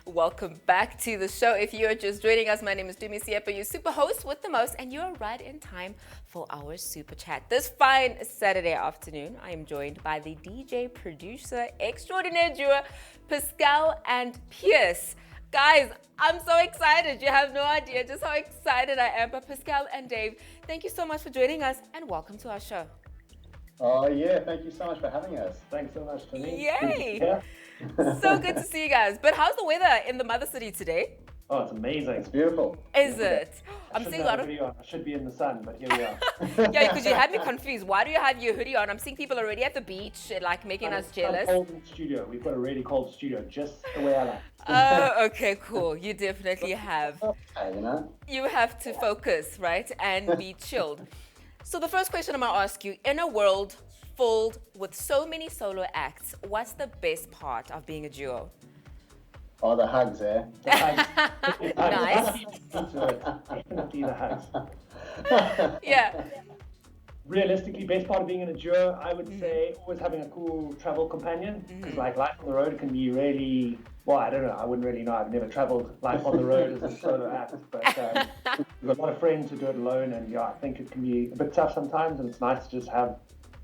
Welcome back to the show. If you're just joining us, my name is Tumi, your super host with the most, and you're right in time for our Super Chat. This fine Saturday afternoon, I am joined by the DJ producer extraordinaire duo, Pascal and Pearce. Guys, I'm so excited. You have no idea just how excited I am. But Pascal and Dave, thank you so much for joining us, and welcome to our show. Oh, yeah. Thank you so much for having us. Thanks so much, Tumi. Yay! So good to see you guys. But how's the weather in the Mother City today? Oh, it's amazing. It's beautiful. Is it? I'm seeing a lot of... I should be in the sun, but here we are. Yeah, because you had me confused. Why do you have your hoodie on? I'm seeing people already at the beach, like making us jealous. It's cold in the studio. We've got a really cold studio, just the way I like. Oh, okay, cool. You definitely have. You know? You have to focus, right? And be chilled. So the first question I'm going to ask you, in a world filled with so many solo acts, what's the best part of being a duo? Oh, the hugs, eh? The hugs. Nice. Definitely the hugs. Yeah. Realistically, best part of being in a duo, I would say always having a cool travel companion. Because like life on the road can be really, well, I don't know, I wouldn't really know. I've never traveled life on the road as a solo act. But we've got a lot of friends who do it alone, and yeah, I think it can be a bit tough sometimes, and it's nice to just have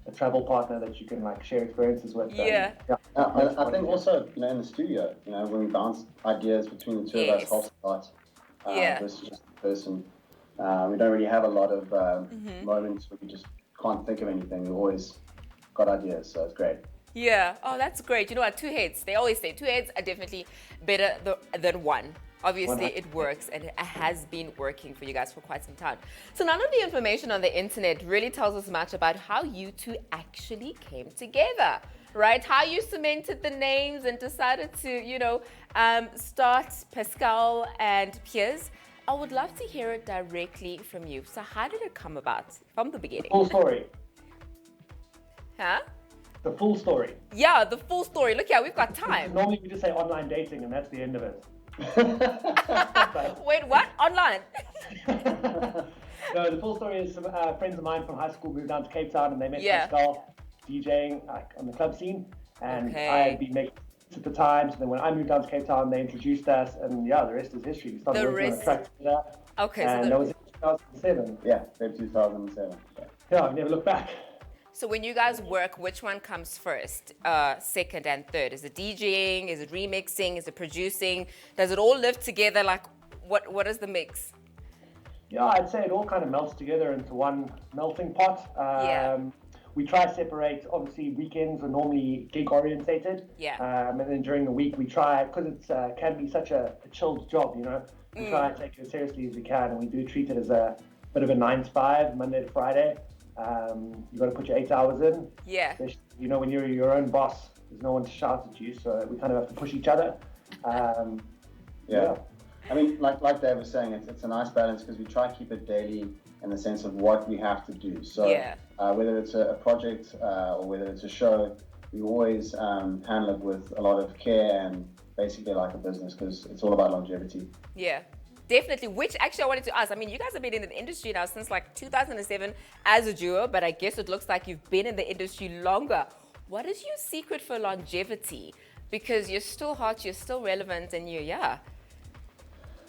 a travel partner that you can like share experiences with. Yeah. I think also, you know, in the studio, you know, when we bounce ideas between the two of us, half a lot, versus just the person. We don't really have a lot of moments where we just can't think of anything. We've always got ideas, so it's great. Yeah. Oh, that's great. You know what? Two heads. They always say two heads are definitely better than one. Obviously, it works, and it has been working for you guys for quite some time. So none of the information on the internet really tells us much about how you two actually came together, right? How you cemented the names and decided to, you know, start Pascal and Pearce. I would love to hear it directly from you. So how did it come about from the beginning? Full story. Huh? The full story. Yeah, the full story. Look, we've got time. Normally we just say online dating, and that's the end of it. Wait, what? Online? No, the full story is some friends of mine from high school moved down to Cape Town, and they met Pascal DJing on the club scene, and I had been making at the times. And then when I moved down to Cape Town, they introduced us, and yeah, the rest is history. We started working on a track together. Okay, and that was in 2007. Yeah, Feb 2007. Yeah, I've never looked back. So when you guys work, which one comes first, second and third? Is it DJing? Is it remixing? Is it producing? Does it all live together? Like, what is the mix? Yeah, I'd say it all kind of melts together into one melting pot. We try to separate, obviously weekends are normally gig orientated. Yeah. And then during the week we try, because it's can be such a chilled job, you know, we try and take it as seriously as we can, and we do treat it as a bit of a 9 to 5, Monday to Friday. You got to put your 8 hours in. Yeah. You know, when you're your own boss, there's no one to shout at you, so we kind of have to push each other. Yeah. I mean, like Dave was saying, it's a nice balance because we try to keep it daily in the sense of what we have to do. So whether it's a project or whether it's a show, we always handle it with a lot of care and basically like a business, because it's all about longevity. Yeah. Definitely, which actually I wanted to ask. I mean, you guys have been in the industry now since like 2007 as a duo, but I guess it looks like you've been in the industry longer. What is your secret for longevity? Because you're still hot, you're still relevant, and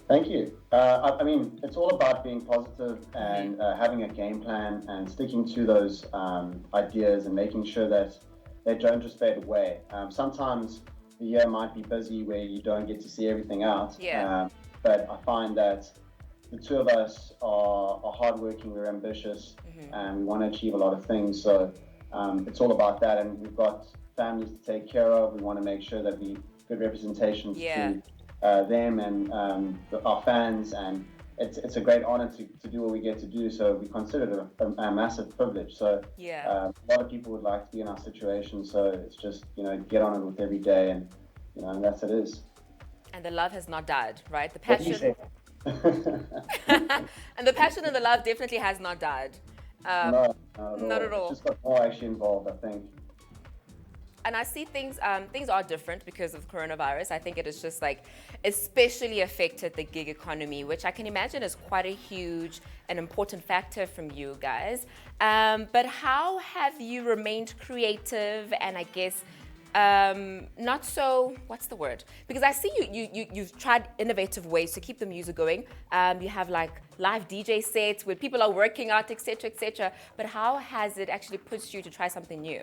Thank you. I mean, it's all about being positive and having a game plan and sticking to those ideas and making sure that they don't just fade away. Sometimes the year might be busy where you don't get to see everything out. But I find that the two of us are hardworking, we're ambitious, and we want to achieve a lot of things. So it's all about that, and we've got families to take care of. We want to make sure that we good representations to them and our fans, and it's a great honor to do what we get to do. So we consider it a massive privilege. So a lot of people would like to be in our situation. So it's just, you know, get on it with every day, and you know, and that's what it is. And the love has not died, right? The passion. And the passion and the love definitely has not died. No, not at all. It's just got more actually involved, I think. and I see things things are different because of coronavirus. I think it is just like especially affected the gig economy, which I can imagine is quite a huge and important factor from you guys. But how have you remained creative and I guess not so, what's the word? Because I see you've tried innovative ways to keep the music going. You have like live DJ sets where people are working out, etc., etc. But how has it actually pushed you to try something new?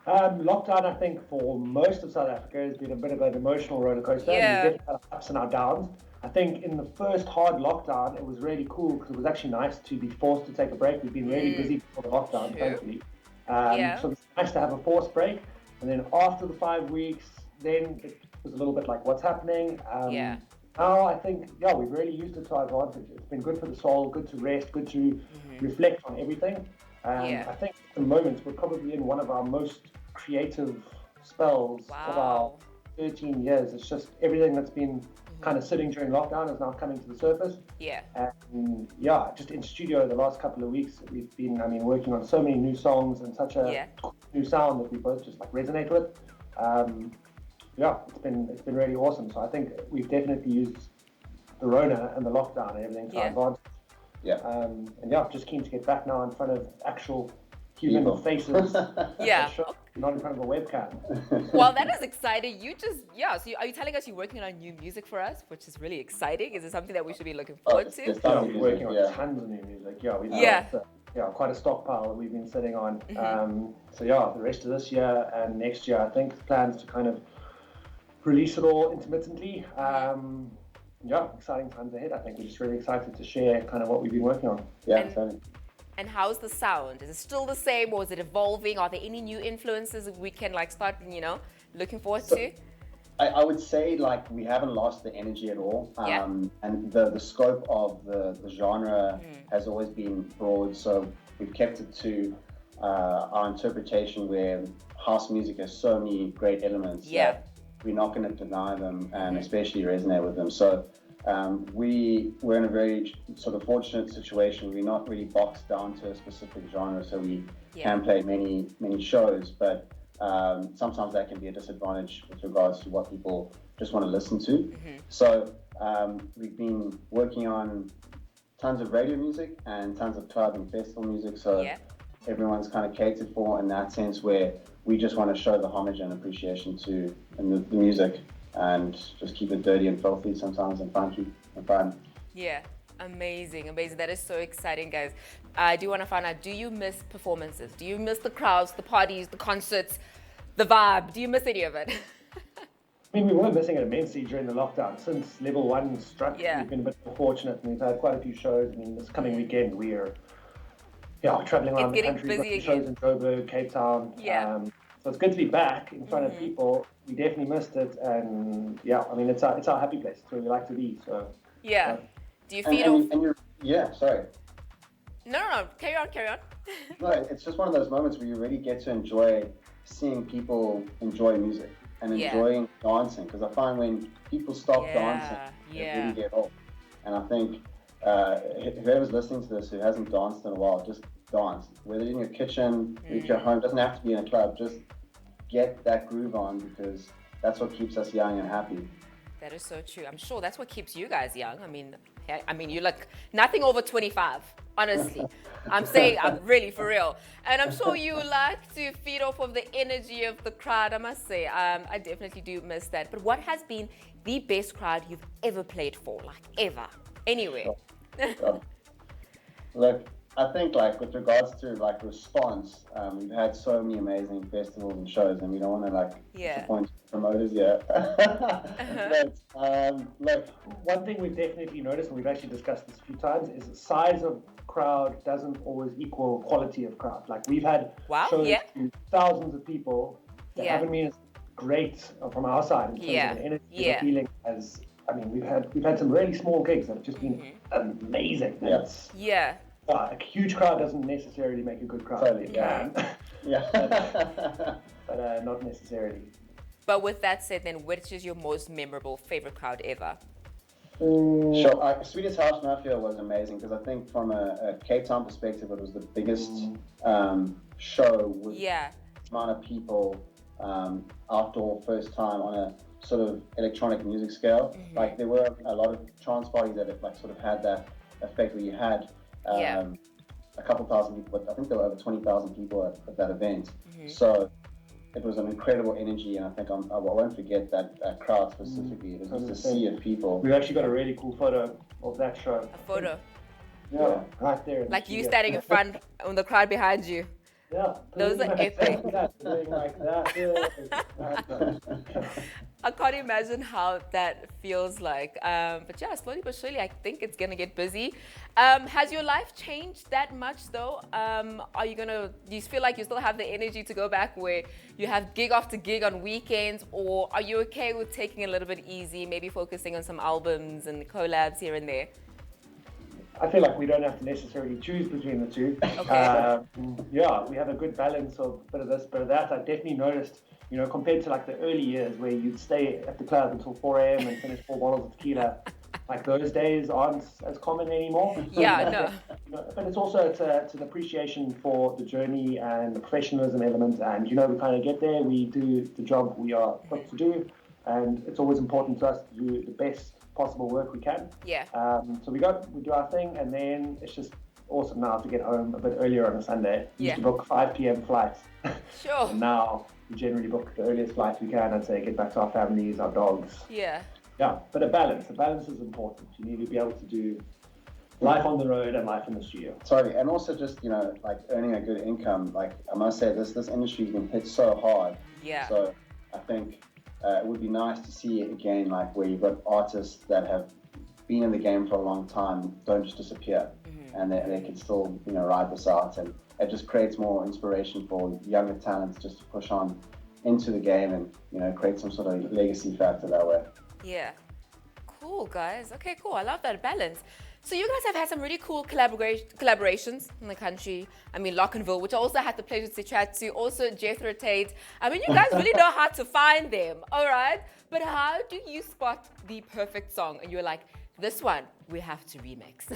Lockdown, I think, for most of South Africa has been a bit of an emotional roller coaster. Yeah. We've definitely had our ups and our downs. I think in the first hard lockdown, it was really cool because it was actually nice to be forced to take a break. We've been really busy before the lockdown, True. thankfully. Yeah. So it's nice to have a forced break. And then after the 5 weeks, then it was a little bit like, what's happening? Yeah. Now I think, we've really used it to our advantage. It's been good for the soul, good to rest, good to reflect on everything. Yeah. I think at the moment we're probably in one of our most creative spells of our 13 years. It's just everything that's been kind of sitting during lockdown is now coming to the surface. Yeah. And just in studio the last couple of weeks, we've been, working on so many new songs and such a new sound that we both just like resonate with. It's been really awesome. So I think we've definitely used the Rona and the lockdown and everything to our advantage. Yeah. Just keen to get back now in front of actual human faces. Yeah. Not in front of a webcam. Well, that is exciting. So are you telling us you're working on new music for us, which is really exciting? Is it something that we should be looking forward to? We're working on tons of new music. Quite a stockpile that we've been sitting on. The rest of this year and next year, I think plans to kind of release it all intermittently. Exciting times ahead. I think we're just really excited to share kind of what we've been working on. Yeah, exciting. And how's the sound? Is it still the same or is it evolving? Are there any new influences we can like start, looking forward to? I would say like we haven't lost the energy at all. And the scope of the genre has always been broad. So we've kept it to our interpretation where house music has so many great elements that we're not going to deny them and especially resonate with them. So we're in a very sort of fortunate situation. We're not really boxed down to a specific genre, so we can play many shows, but sometimes that can be a disadvantage with regards to what people just want to listen to. So we've been working on tons of radio music and tons of club and festival music, so everyone's kind of catered for in that sense, where we just want to show the homage and appreciation to the music and just keep it dirty and filthy sometimes and funky and fun. Yeah, amazing. That is so exciting, guys. I do want to find out, do you miss performances? Do you miss the crowds, the parties, the concerts, the vibe? Do you miss any of it? We were missing it immensely during the lockdown. Since level 1 struck, we've been a bit more fortunate and we've had quite a few shows. This coming weekend we're traveling around the country, got shows in Joburg, Cape Town. So it's good to be back in front of people. We definitely missed it, and it's our happy place. It's where we like to be. So do you feel? Sorry. No. Carry on. No, it's just one of those moments where you really get to enjoy seeing people enjoy music and enjoying dancing. Because I find when people stop dancing, they really get old. And I think whoever's listening to this who hasn't danced in a while, just dance. Whether in your kitchen, at your home, doesn't have to be in a club. Just get that groove on, because that's what keeps us young and happy. That is so true. I'm sure that's what keeps you guys young. You look nothing over 25, honestly. I'm really for real. And I'm sure you like to feed off of the energy of the crowd, I must say. I definitely do miss that. But what has been the best crowd you've ever played for? Like, ever? Anywhere? Look, I think with regards to response, we've had so many amazing festivals and shows, and we don't want to disappoint promoters yet. But one thing we've definitely noticed, and we've actually discussed this a few times, is the size of crowd doesn't always equal quality of crowd. Like we've had shows to thousands of people that haven't been as great from our side in terms of the energy, the feeling as. We've had some really small gigs that have just been amazing. A huge crowd doesn't necessarily make a good crowd. Totally. But not necessarily. But with that said, then, which is your most memorable favorite crowd ever? Sure. Swedish House Mafia was amazing because I think from a Cape Town perspective, it was the biggest show with amount of people outdoor first time on a sort of electronic music scale. Like there were a lot of trance parties that like sort of had that effect where you had a couple thousand people, but I think there were over 20,000 people at that event. So it was an incredible energy, and I think I won't forget that crowd specifically. It was just a sea of people. We've actually got a really cool photo of that show. A photo. Yeah, right there. Like you standing in front and the crowd behind you. Yeah. Those are epic. Doing like that. Yeah. I can't imagine how that feels like. But yeah, slowly but surely, I think it's gonna get busy. Has your life changed that much though? Do you feel like you still have the energy to go back where you have gig after gig on weekends, or are you okay with taking a little bit easy, maybe focusing on some albums and collabs here and there? I feel like we don't have to necessarily choose between the two. Okay. Yeah, we have a good balance of a bit of this, bit of that. I definitely noticed, compared to like the early years where you'd stay at the club until 4 a.m. and finish 4 bottles of tequila, like those days aren't as common anymore. Yeah, no. But it's also it's an appreciation for the journey and the professionalism element. And, we kind of get there, we do the job we are put to do. And it's always important to us to do the best possible work we can. Yeah. So we do our thing, and then it's just awesome now to get home a bit earlier on a Sunday. We used to book 5 p.m. flights. Sure. And now we generally book the earliest flight we can and say get back to our families, our dogs. Yeah. Yeah, but a balance. A balance is important. You need to be able to do life on the road and life in the studio. Sorry, and also just, like earning a good income. Like I must say, this industry can hit so hard. Yeah. So I think it would be nice to see it again, like where you've got artists that have been in the game for a long time, don't just disappear, and they can still, ride this out, and it just creates more inspiration for younger talents just to push on into the game and, create some sort of legacy factor that way. Yeah. Cool, guys. Okay, cool. I love that balance. So you guys have had some really cool collaborations in the country. I mean, Lockenville, which I also had the pleasure to chat to. Also, Jethro Tate. I mean, you guys really know how to find them, all right? But how do you spot the perfect song? And you're like, this one, we have to remix.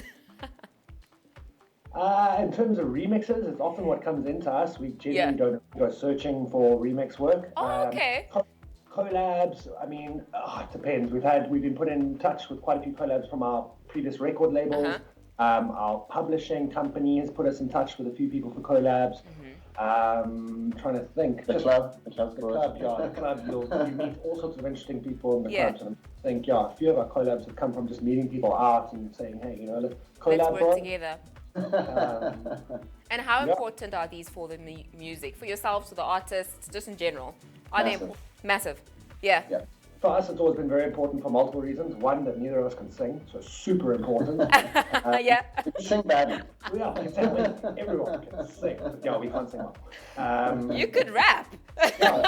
In terms of remixes, it's often what comes into us. We generally don't go searching for remix work. Oh, okay. Collabs, I mean, it depends. We've been put in touch with quite a few collabs from our previous record labels. Our publishing company has put us in touch with a few people for collabs. Trying to think. The club, you meet all sorts of interesting people in the clubs. And I think, a few of our collabs have come from just meeting people out and saying, hey, let's collab. Let's work together. And how important are these for the music, for yourselves, for the artists, just in general? Are they massive? Yeah. For us, it's always been very important for multiple reasons. One, that neither of us can sing, so super important. Yeah. Sing badly. Yeah, exactly. Everyone can sing. But yeah, we can't sing well. You could rap. Yeah,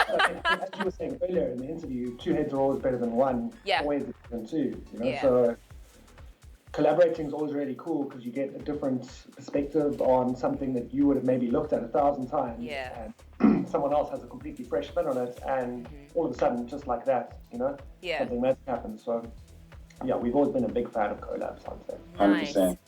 as you were saying earlier in the interview, 2 heads are always better than 1. Yeah. Always better than 2. Yeah. So collaborating is always really cool because you get a different perspective on something that you would have maybe looked at 1,000 times. Yeah. And someone else has a completely fresh spin on it, and all of a sudden, just like that, something magic happens. So, yeah, we've always been a big fan of collabs, I'd say. 100%.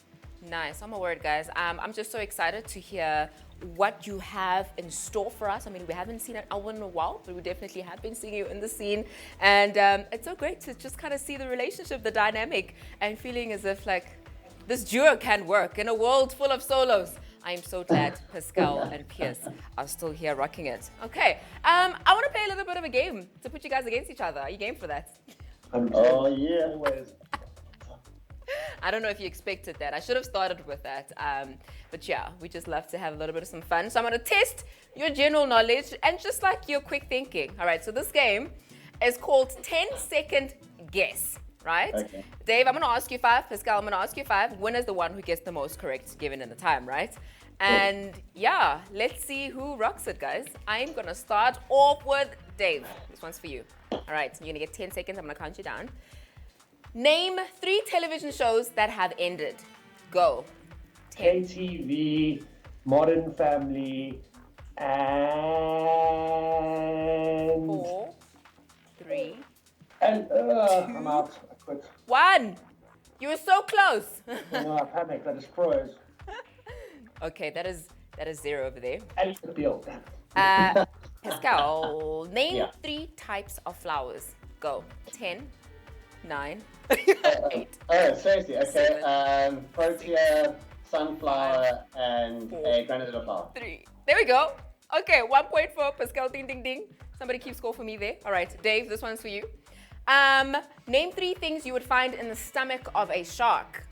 Nice. Oh my word, guys. I'm just so excited to hear what you have in store for us. I mean, we haven't seen an album in a while, but we definitely have been seeing you in the scene. And it's so great to just kind of see the relationship, the dynamic, and feeling as if like this duo can work in a world full of solos. I am so glad Pascal and Pearce are still here rocking it. Okay, I want to play a little bit of a game to put you guys against each other. Are you game for that? Oh, yeah. Always. I don't know if you expected that. I should have started with that. But yeah, we just love to have a little bit of some fun. So I'm going to test your general knowledge and just like your quick thinking. All right, so this game is called 10-second guess, right? Okay. Dave, I'm going to ask you 5. Pascal, I'm going to ask you 5. Winner's the one who gets the most correct given in the time, right? And yeah, let's see who rocks it, guys. I'm going to start off with Dave. This one's for you. All right, so you're going to get 10 seconds. I'm going to count you down. Name 3 television shows that have ended. Go. 10. KTV, Modern Family, and... 4, 3. And I'm out. I quit. 1. You were so close. No, I panicked. I just froze. Okay, that is 0 over there. And the deal. Pascal, name Yeah. 3 types of flowers. Go. 10, 9, 8. Oh, seriously. Okay. 7, Protea, sunflower, and 4, a granadilla flower. 3. There we go. Okay, 1 point for Pascal. Ding, ding, ding. Somebody keep score for me there. All right, Dave, this one's for you. Name 3 things you would find in the stomach of a shark.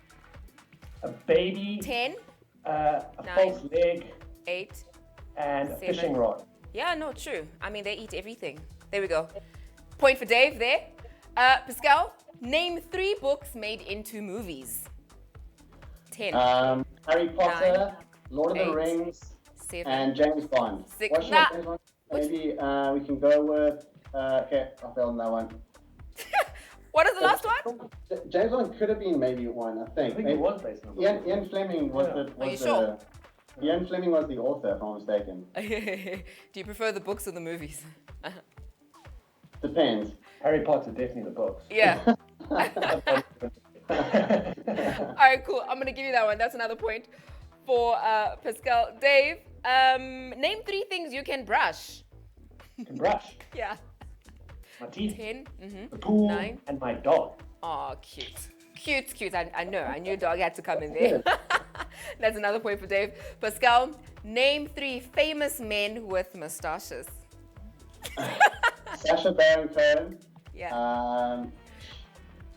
A baby, 10, a 9, false leg, 8. and a 7. fishing rod. Yeah, no, true. I mean, they eat everything. There we go. Point for Dave there. Pascal, name 3 books made into movies. 10, Harry Potter, 9, Lord of 8, the Rings, 7. and James Bond. 6. What should Nah. James Bond? Maybe we can go with. Okay, I failed on that one. What is the last one? James Bond could have been maybe one, I think. I think it was based on a book. Ian Fleming was Yeah. the. Are you sure? Ian Fleming was the author, if I'm not mistaken. Do you prefer the books or the movies? Depends. Harry Potter, definitely the books. Yeah. All right, cool. I'm gonna give you that one. That's another point for Pascal. Dave, name 3 things you can brush. You can brush Yeah. my teeth, 10. the pool, 9. and my dog. Oh, cute. Cute. I know. I knew dog had to come in there. That's another point for Dave. Pascal, name 3 famous men with mustaches. Sacha Baron Cohen. Yeah.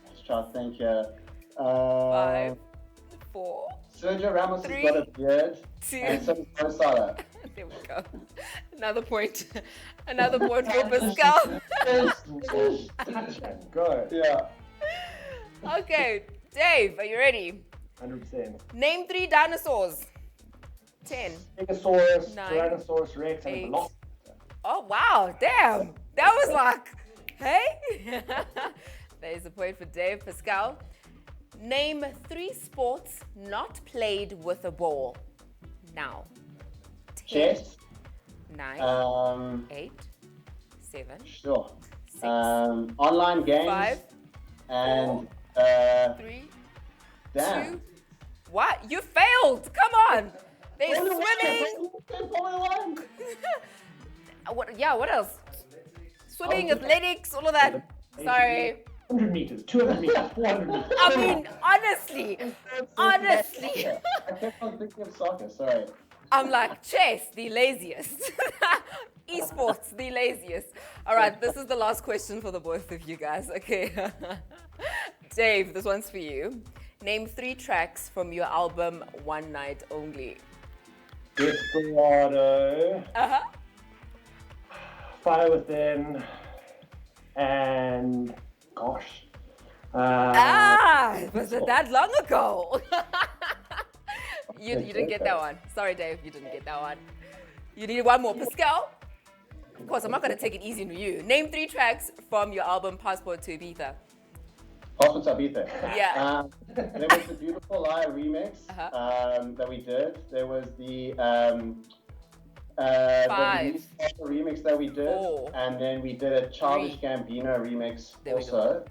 Let's try to think here. 5, 4, Sergio Ramos 3, has got a beard. 2. And so does Mo Salah. There we go. Another point. Another point for Pascal. Touch and go. Yeah. Okay, Dave, are you ready? 100%. Name 3 dinosaurs. 10. Stegosaurus, 9, Tyrannosaurus Rex, and a 8. Velociraptor. Oh, wow. Damn. That was like, hey? There's a point for Dave. Pascal, name 3 sports not played with a ball. Now. 10, Chess. 9, 8, 7, Sure. 6, Online games. 5, And 3, damn. 2. What? You failed. Come on. There's swimming. What else? Swimming, athletics, all of that. Sorry. 100 meters, 200 meters, 400 meters. I mean, honestly. I kept on thinking of soccer, sorry. I'm like, chess, the laziest. Esports, the laziest. All right, this is the last question for the both of you guys. Okay. Dave, this one's for you. Name 3 tracks from your album One Night Only. Desperado, Uh-huh. Fire Within, and gosh. Was it that long ago? You didn't get that one. Sorry, Dave, you didn't get that one. You need one more. Pascal? Of course, I'm not going to take it easy on you. Name 3 tracks from your album Passport to Ibiza. Passport to Ibiza. Yeah. There was the Beautiful Lie remix that we did. There was the 5, remix that we did. 4, and then we did a Childish 3. Gambino remix There we also.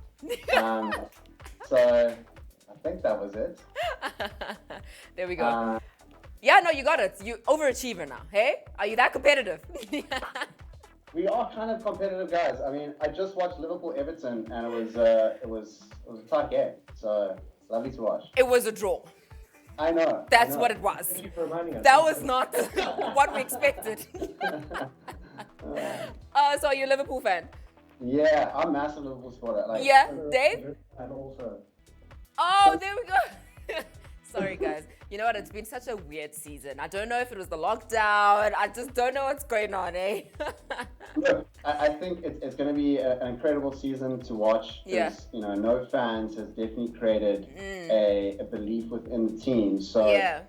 So I think that was it. There we go. Yeah, no, you got it. You overachiever now. Hey, are you that competitive? We are kind of competitive guys. I mean, I just watched Liverpool Everton, and it was a tight game. So lovely to watch. It was a draw. I know. That's what it was. Thank you for reminding us. That was not what we expected. So are you a Liverpool fan? Yeah, I'm a massive Liverpool supporter. Like, Yeah, Dave? I'm also. Oh, there we go. Sorry, guys. You know what? It's been such a weird season. I don't know if it was the lockdown. I just don't know what's going on, eh? Look, I think it's going to be an incredible season to watch. Yeah. You know, no fans has definitely created a belief within the team. So, Yeah.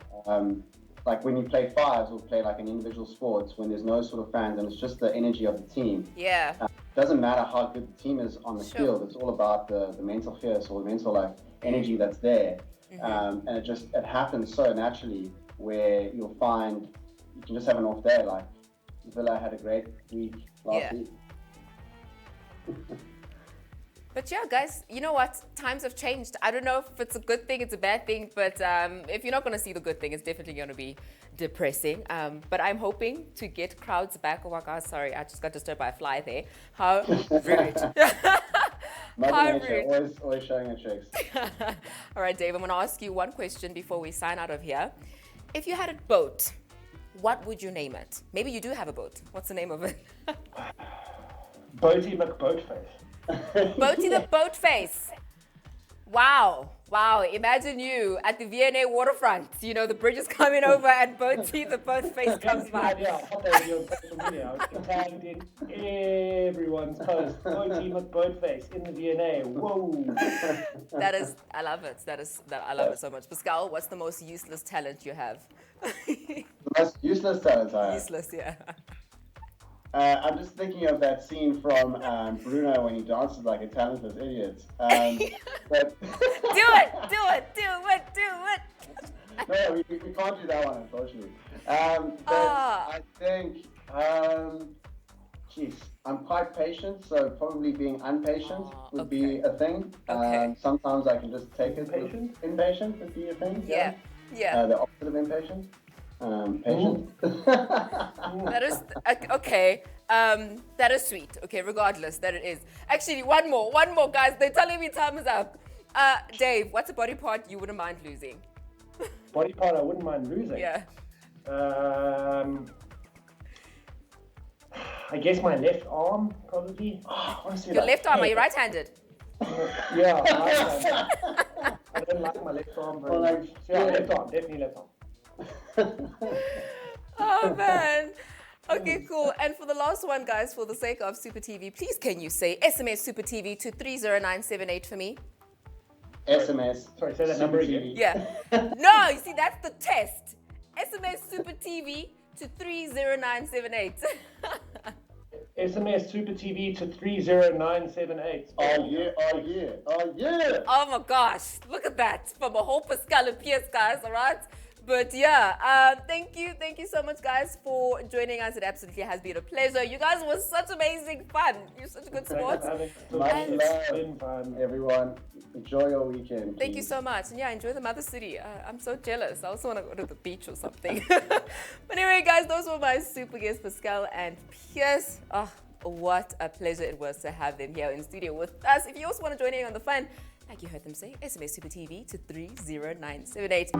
like when you play fives or play like an individual sports, when there's no sort of fans and it's just the energy of the team. Yeah. It doesn't matter how good the team is on the Sure. field. It's all about the mental fierce or the mental like energy that's there. And it happens so naturally where you'll find you can just have an off day. Like Villa had a great week last week. But yeah, guys, you know what? Times have changed. I don't know if it's a good thing, it's a bad thing, but if you're not going to see the good thing, it's definitely going to be depressing. But I'm hoping to get crowds back. Oh my God, sorry, I just got disturbed by a fly there. How rude. Mother Nature, always showing her tricks. All right, Dave, I'm going to ask you one question before we sign out of here. If you had a boat, what would you name it? Maybe you do have a boat. What's the name of it? Boaty McBoatface. Boaty the Boatface. Wow. Wow. Imagine you at the V&A waterfront. You know, the bridge is coming over and Boaty the Boatface comes by. Yeah, I thought that was on social media. I was tagged in everyone's post. Boaty McBoatface in the V&A. Whoa. I love it. I love it so much. Pascal, what's the most useless talent you have? The most useless talent I have? Useless, yeah. I'm just thinking of that scene from Bruno when he dances like a talentless idiot. But Do it. no, we can't do that one, unfortunately. I think, I'm quite patient, so probably being impatient would be a thing. Okay. Sometimes I can just take it. Impatient? Impatient would be a thing. Yeah. The opposite of impatient. Patient. That is okay. That is sweet. Okay, regardless that it is. Actually, one more, guys. They're telling me time is up. Dave, what's a body part you wouldn't mind losing? Body part I wouldn't mind losing. Yeah. I guess my left arm, probably. Your left arm, are you right-handed? Yeah, I don't like my left arm very much. So yeah, left arm, definitely left arm. Oh man. Okay, cool. And for the last one, guys, for the sake of SupaTV, please can you say SMS SupaTV to 30978 for me? SMS. Sorry, say that number again. Yeah. No, you see, that's the test. SMS SupaTV to 30978. SMS SupaTV to 30978. Oh yeah. Oh my gosh, look at that. From a whole Pascal Pearce, guys, all right? But yeah, thank you so much, guys, for joining us. It absolutely has been a pleasure. You guys were such amazing fun. You're such good sports. Much love, everyone. Enjoy your weekend. Thank you so much. And yeah, enjoy the mother city. I'm so jealous. I also want to go to the beach or something. But anyway, guys, those were my super guests, Pascal and Pearce. Oh, what a pleasure it was to have them here in studio with us. If you also want to join in on the fun, like you heard them say, SMS SupaTV to 30978.